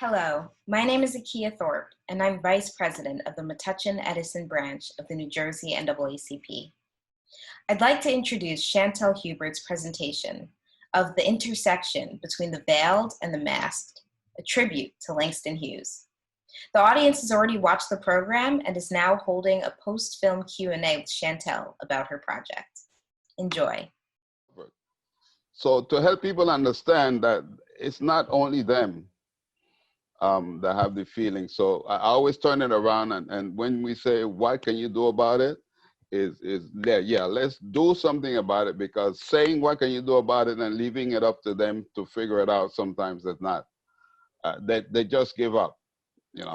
Hello, my name is Akia Thorpe, and I'm Vice President of the Metuchen-Edison branch of the New Jersey NAACP. I'd like to introduce Shantel Hubert's presentation of The Intersection Between the Veiled and the Masked, a tribute to Langston Hughes. The audience has already watched the program and is now holding a post-film Q&A with Shantel about her project. Enjoy. So to help people understand that it's not only them that have the feeling. So I always turn it around, and when we say, what can you do about it? Yeah, let's do something about it, because saying what can you do about it and leaving it up to them to figure it out sometimes is not. They just give up,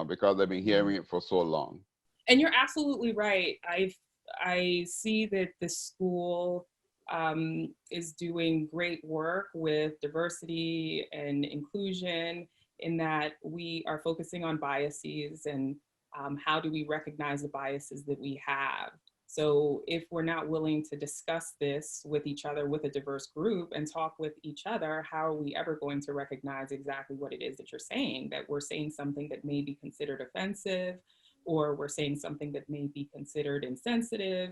because they've been hearing it for so long. And you're absolutely right. I see that the school is doing great work with diversity and inclusion, in that we are focusing on biases and how do we recognize the biases that we have. So if we're not willing to discuss this with each other, with a diverse group, and talk with each other, how are we ever going to recognize exactly what it is that you're saying? That we're saying something that may be considered offensive, or we're saying something that may be considered insensitive.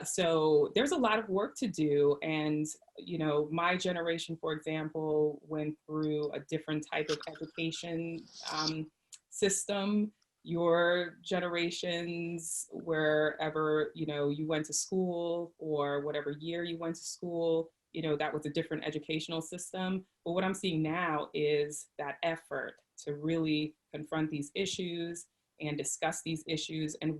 So there's a lot of work to do. And, my generation, for example, went through a different type of education system. Your generations, wherever, you went to school, or whatever year you went to school, that was a different educational system. But what I'm seeing now is that effort to really confront these issues and discuss these issues and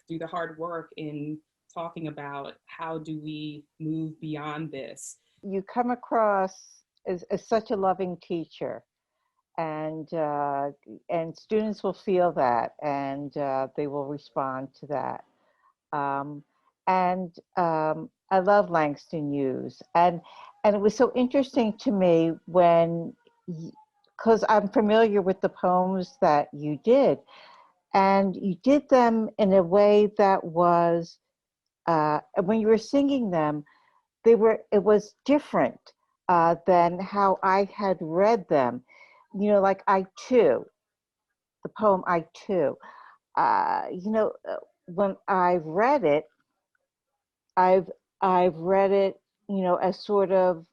do the hard work in talking about how do we move beyond this. You come across as such a loving teacher, and students will feel that, and they will respond to that. I love Langston Hughes, and it was so interesting to me because I'm familiar with the poems that you did, and you did them in a way that was, when you were singing them, it was different than how I had read them. Like I Too, the poem I Too. When I've read it, I've read it, as sort of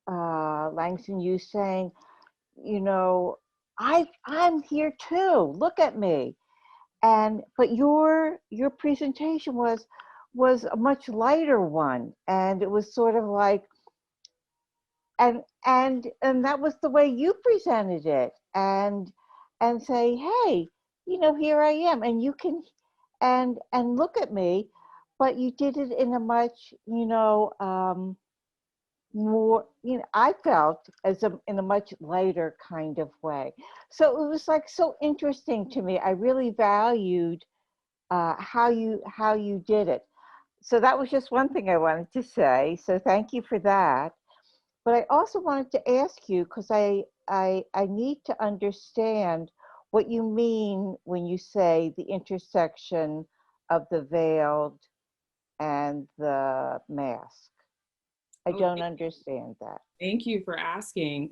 Langston Hughes saying, I'm here too. Look at me. But your presentation was a much lighter one, and it was sort of like, and that was the way you presented it, and say, hey, here I am, and you can, and look at me, but you did it in a much, more, I felt in a much lighter kind of way. So it was like so interesting to me. I really valued how you did it. So that was just one thing I wanted to say. So thank you for that. But I also wanted to ask you, because I need to understand what you mean when you say the intersection of the veiled and the mask. I don't understand that. Thank you for asking.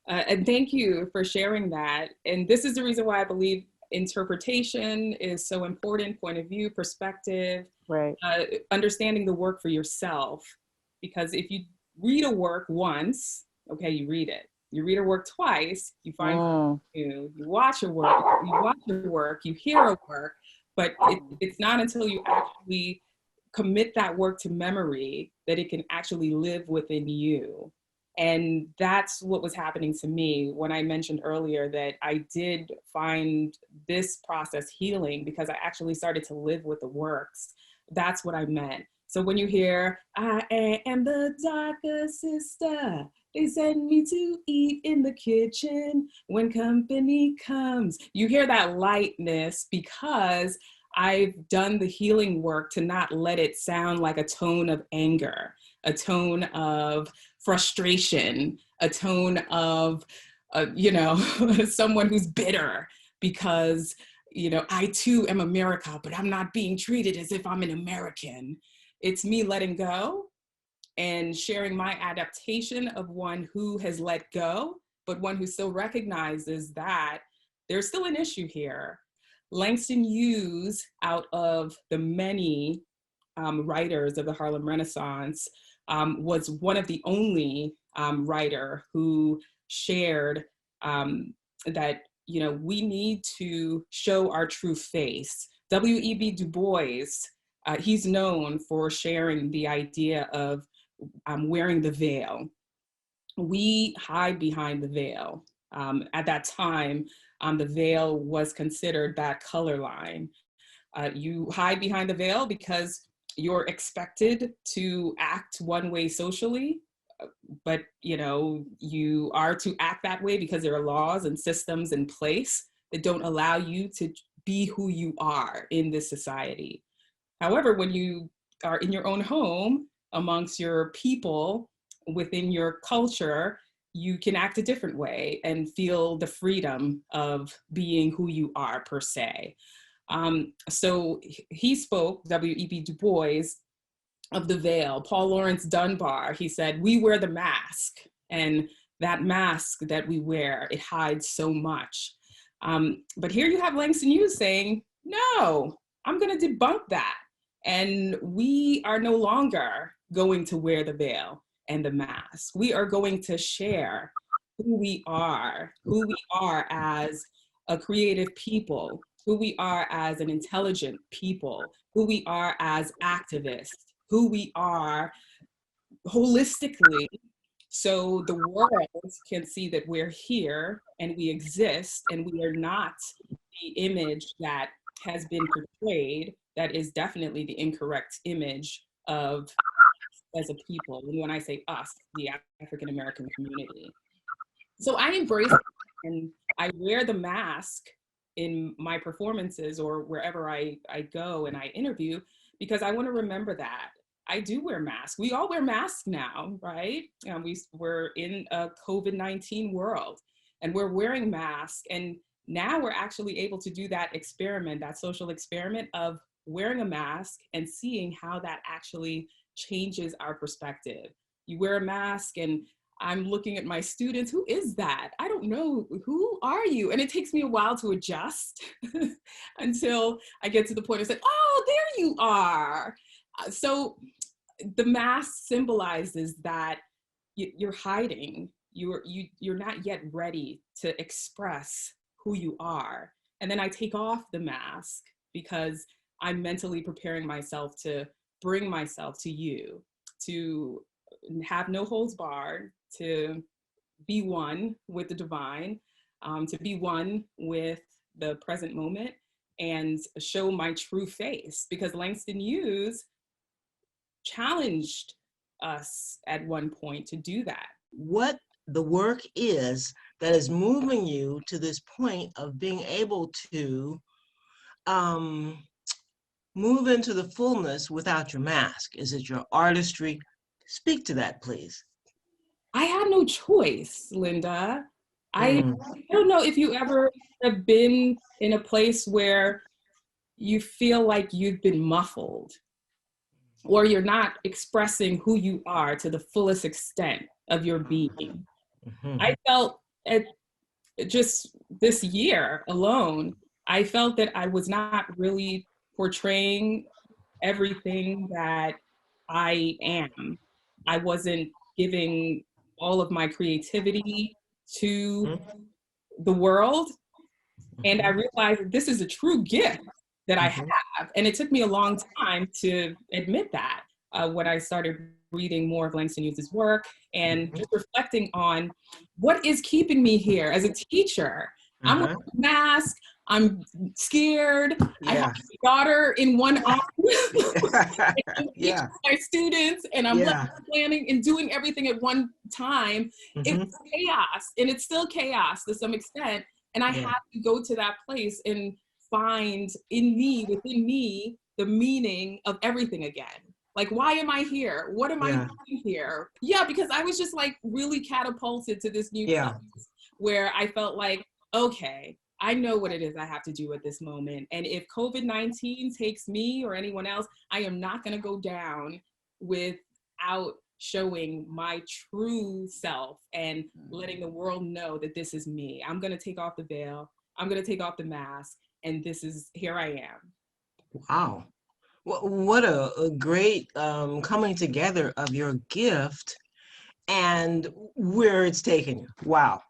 And thank you for sharing that. And this is the reason why I believe interpretation is so important, point of view, perspective, right. Understanding the work for yourself. Because if you read a work once, okay, you read it. You read a work twice, you find you watch a work, you hear a work, but it's not until you actually commit that work to memory that it can actually live within you. And that's what was happening to me when I mentioned earlier that I did find this process healing, because I actually started to live with the works. That's what I meant. So when you hear, I am the darker sister, they send me to eat in the kitchen when company comes. You hear that lightness because I've done the healing work to not let it sound like a tone of anger, a tone of frustration, a tone of, someone who's bitter because, I too am America, but I'm not being treated as if I'm an American. It's me letting go and sharing my adaptation of one who has let go but one who still recognizes that there's still an issue here. Langston Hughes, out of the many writers of the Harlem Renaissance, was one of the only writer who shared that, you know, we need to show our true face. W.E.B. Du Bois, he's known for sharing the idea of wearing the veil. We hide behind the veil. At that time, the veil was considered that color line. You hide behind the veil because you're expected to act one way socially, but you know, you are to act that way because there are laws and systems in place that don't allow you to be who you are in this society. However, when you are in your own home, amongst your people, within your culture, you can act a different way and feel the freedom of being who you are per se. So he spoke, W.E.B. Du Bois, of the veil. Paul Laurence Dunbar, he said, we wear the mask, and that mask that we wear, it hides so much. But here you have Langston Hughes saying, no, I'm gonna debunk that. And we are no longer going to wear the veil and the mask. We are going to share who we are as a creative people, who we are as an intelligent people, who we are as activists, who we are holistically, so the world can see that we're here and we exist and we are not the image that has been portrayed, that is definitely the incorrect image of as a people. And when I say us, the African American community. So I embrace it, and I wear the mask in my performances or wherever I go and I interview, because I want to remember that. I do wear masks. We all wear masks now, right? We're in a COVID-19 world and we're wearing masks. And now we're actually able to do that experiment, that social experiment of wearing a mask and seeing how that actually changes our perspective. You wear a mask and I'm looking at my students, who is that? I don't know, who are you? And it takes me a while to adjust until I get to the point of saying, oh, there you are. So the mask symbolizes that you're hiding, you're not yet ready to express who you are. And then I take off the mask because I'm mentally preparing myself to bring myself to you, to have no holds barred, to be one with the divine, to be one with the present moment and show my true face. Because Langston Hughes challenged us at one point to do that. What the work is that is moving you to this point of being able to move into the fullness without your mask? Is it your artistry? Speak to that, please. I had no choice, Linda. I don't know if you ever have been in a place where you feel like you've been muffled or you're not expressing who you are to the fullest extent of your being. I felt just this year alone, I felt that I was not really portraying everything that I am. I wasn't giving all of my creativity to the world. And I realized this is a true gift that I have. And it took me a long time to admit that when I started reading more of Langston Hughes' work and just reflecting on what is keeping me here as a teacher. I'm wearing a mask, I'm scared, I have a daughter in one arm, my students, and I'm planning and doing everything at one time. It was chaos, and it's still chaos to some extent. And I had to go to that place and find in me, within me, the meaning of everything again. Like, why am I here? What am I doing here? Yeah, because I was just like really catapulted to this new place where I felt like, okay, I know what it is I have to do at this moment. And if COVID-19 takes me or anyone else, I am not going to go down without showing my true self and letting the world know that this is me. I'm going to take off the veil. I'm going to take off the mask. And here I am. Wow. What a great coming together of your gift and where it's taken you. Wow.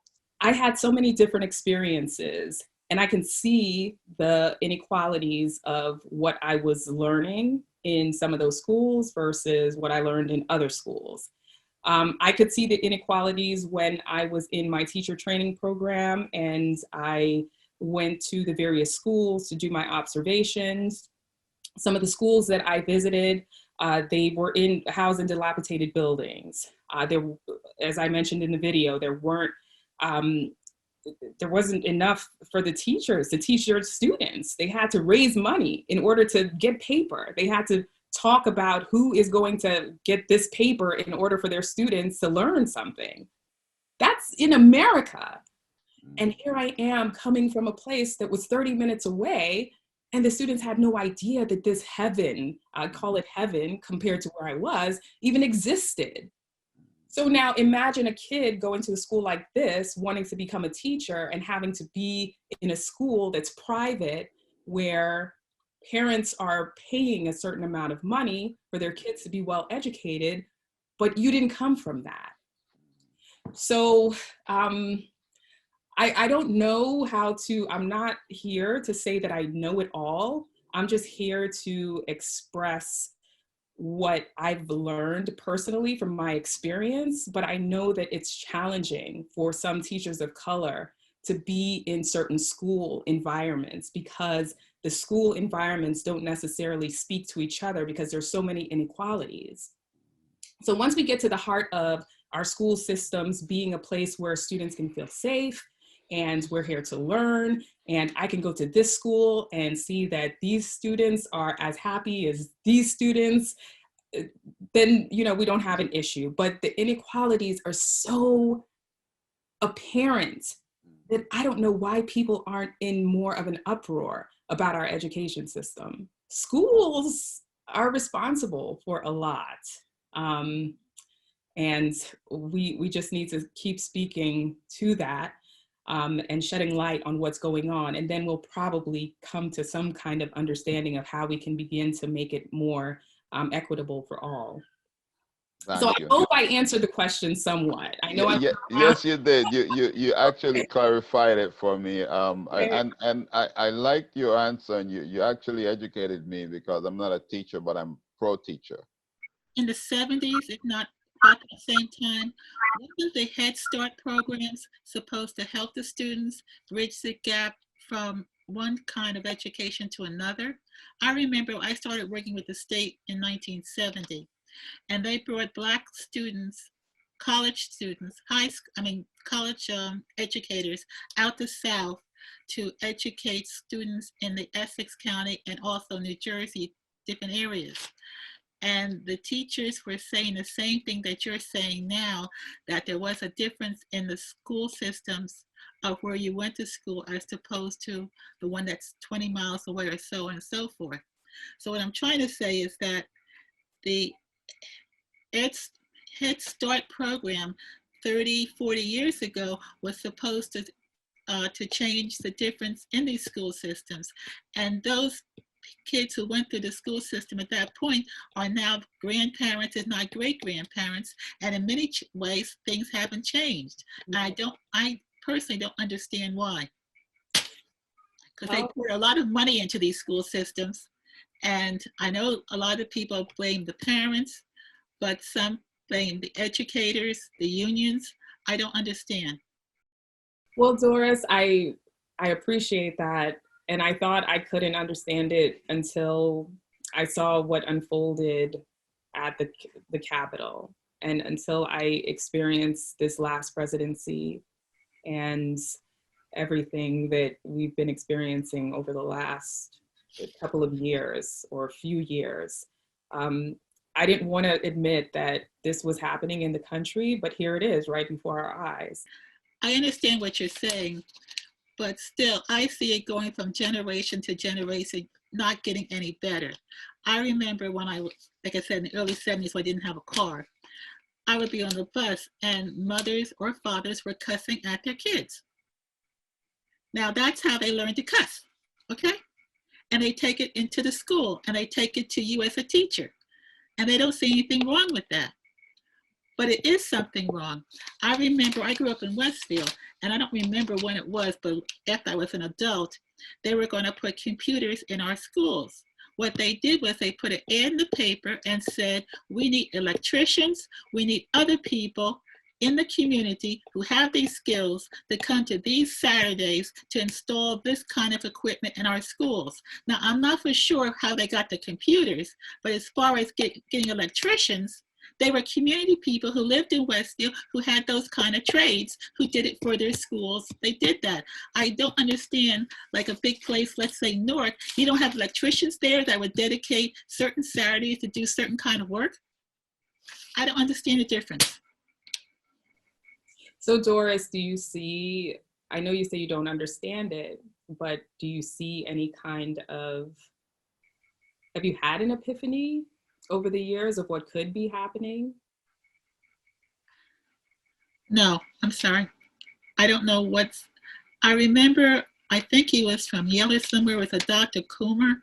I had so many different experiences, and I can see the inequalities of what I was learning in some of those schools versus what I learned in other schools. I could see the inequalities when I was in my teacher training program and I went to the various schools to do my observations. Some of the schools that I visited, they were housed in dilapidated buildings. As I mentioned in the video, there wasn't enough for the teachers to teach their students. They had to raise money in order to get paper. They had to talk about who is going to get this paper in order for their students to learn something. That's in America. And here I am coming from a place that was 30 minutes away, and the students had no idea that this heaven, I call it heaven compared to where I was, even existed. So now imagine a kid going to a school like this, wanting to become a teacher and having to be in a school that's private where parents are paying a certain amount of money for their kids to be well educated, but you didn't come from that. So I don't know I'm not here to say that I know it all. I'm just here to express what I've learned personally from my experience, but I know that it's challenging for some teachers of color to be in certain school environments because the school environments don't necessarily speak to each other because there's so many inequalities. So once we get to the heart of our school systems being a place where students can feel safe and we're here to learn, and I can go to this school and see that these students are as happy as these students, then we don't have an issue. But the inequalities are so apparent that I don't know why people aren't in more of an uproar about our education system. Schools are responsible for a lot. And we just need to keep speaking to that and shedding light on what's going on. And then we'll probably come to some kind of understanding of how we can begin to make it more equitable for all. So I hope I answered the question somewhat. I know yes, you did. You actually clarified it for me. I liked your answer, and you actually educated me because I'm not a teacher, but I'm pro-teacher. In the 70s, if not at the same time, wasn't the Head Start programs supposed to help the students bridge the gap from one kind of education to another? I remember I started working with the state in 1970, and they brought Black students, college students, college educators out the South to educate students in the Essex County and also New Jersey, different areas. And the teachers were saying the same thing that you're saying now, that there was a difference in the school systems of where you went to school as opposed to the one that's 20 miles away or so and so forth. So what I'm trying to say is that the Head Start program 30, 40 years ago was supposed to change the difference in these school systems. And those kids who went through the school system at that point are now grandparents, if not great-grandparents, and in many ways things haven't changed. I personally don't understand why, because they pour a lot of money into these school systems, and I know a lot of people blame the parents, but some blame the educators, the unions. I don't understand. Well, Doris, I appreciate that. And I thought I couldn't understand it until I saw what unfolded at the Capitol, and until I experienced this last presidency and everything that we've been experiencing over the last couple of years or few years. I didn't want to admit that this was happening in the country, but here it is right before our eyes. I understand what you're saying, but still, I see it going from generation to generation, not getting any better. I remember when like I said, in the early 70s, when I didn't have a car. I would be on the bus and mothers or fathers were cussing at their kids. Now that's how they learn to cuss, okay? And they take it into the school and they take it to you as a teacher. And they don't see anything wrong with that. But it is something wrong. I remember I grew up in Westfield, and I don't remember when it was, but after I was an adult, they were going to put computers in our schools. What they did was they put an ad in the paper and said, we need electricians, we need other people in the community who have these skills to come to these Saturdays to install this kind of equipment in our schools. Now, I'm not for sure how they got the computers, but as far as getting electricians, they were community people who lived in Westfield who had those kind of trades, who did it for their schools. They did that. I don't understand, like a big place, let's say Newark, you don't have electricians there that would dedicate certain Saturdays to do certain kind of work. I don't understand the difference. So Doris, do you see, I know you say you don't understand it, but do you see any kind of, have you had an epiphany over the years of what could be happening? No, I'm sorry. I don't know I remember, I think he was from Yale or somewhere, with a Dr. Coomer,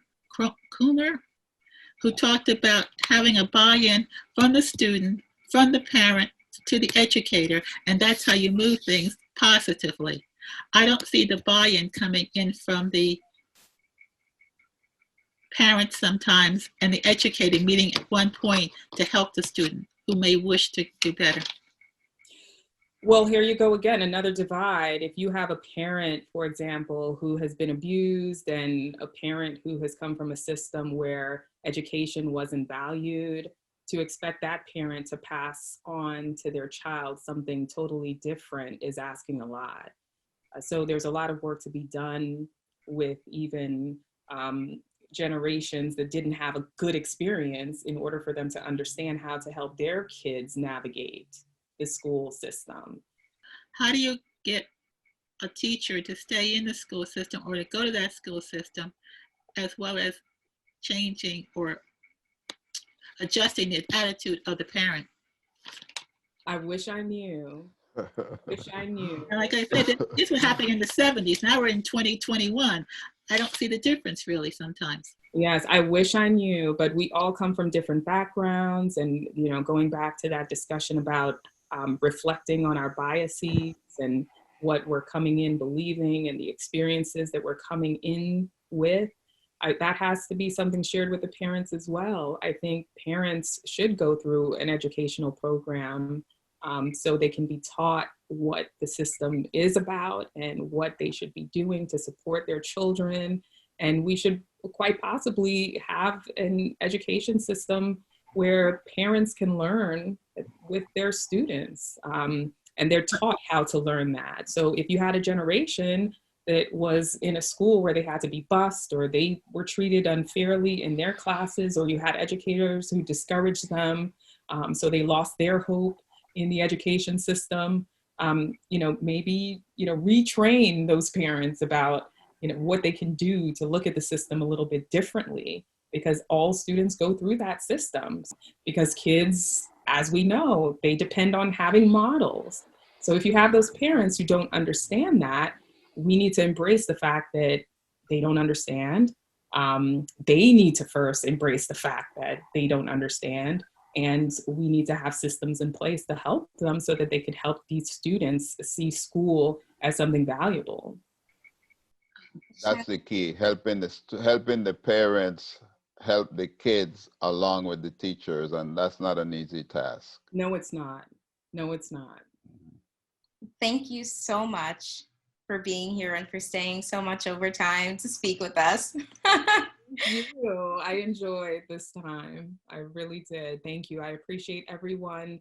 who talked about having a buy-in from the student, from the parent to the educator, and that's how you move things positively. I don't see the buy-in coming in from the parents sometimes and the educator meeting at one point to help the student who may wish to do better. Well, here you go again, another divide. If you have a parent, for example, who has been abused, and a parent who has come from a system where education wasn't valued, to expect that parent to pass on to their child something totally different is asking a lot. So there's a lot of work to be done with even generations that didn't have a good experience in order for them to understand how to help their kids navigate the school system. How do you get a teacher to stay in the school system or to go to that school system, as well as changing or adjusting the attitude of the parent? I wish I knew. Wish I knew. And like I said, this was happening in the 70s. Now we're in 2021. I don't see the difference really sometimes. Yes, I wish I knew, but we all come from different backgrounds, and going back to that discussion about reflecting on our biases and what we're coming in believing and the experiences that we're coming in with, that has to be something shared with the parents as well. I think parents should go through an educational program so they can be taught what the system is about and what they should be doing to support their children. And we should quite possibly have an education system where parents can learn with their students, and they're taught how to learn that. So if you had a generation that was in a school where they had to be bused, or they were treated unfairly in their classes, or you had educators who discouraged them, so they lost their hope in the education system, maybe retrain those parents about what they can do to look at the system a little bit differently, because all students go through that system. Because kids, as we know, they depend on having models. So if you have those parents who don't understand that, we need to embrace the fact that they don't understand. They need to first embrace the fact that they don't understand. And we need to have systems in place to help them so that they could help these students see school as something valuable. That's the key, helping the parents help the kids along with the teachers, and that's not an easy task. No, it's not. No, it's not. Thank you so much for being here and for staying so much over time to speak with us. Thank you. I enjoyed this time. I really did. Thank you. I appreciate everyone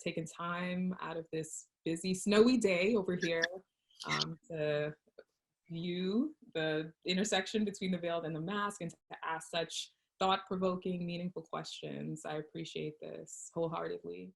taking time out of this busy, snowy day over here to view the intersection between the veiled and the mask, and to ask such thought-provoking, meaningful questions. I appreciate this wholeheartedly.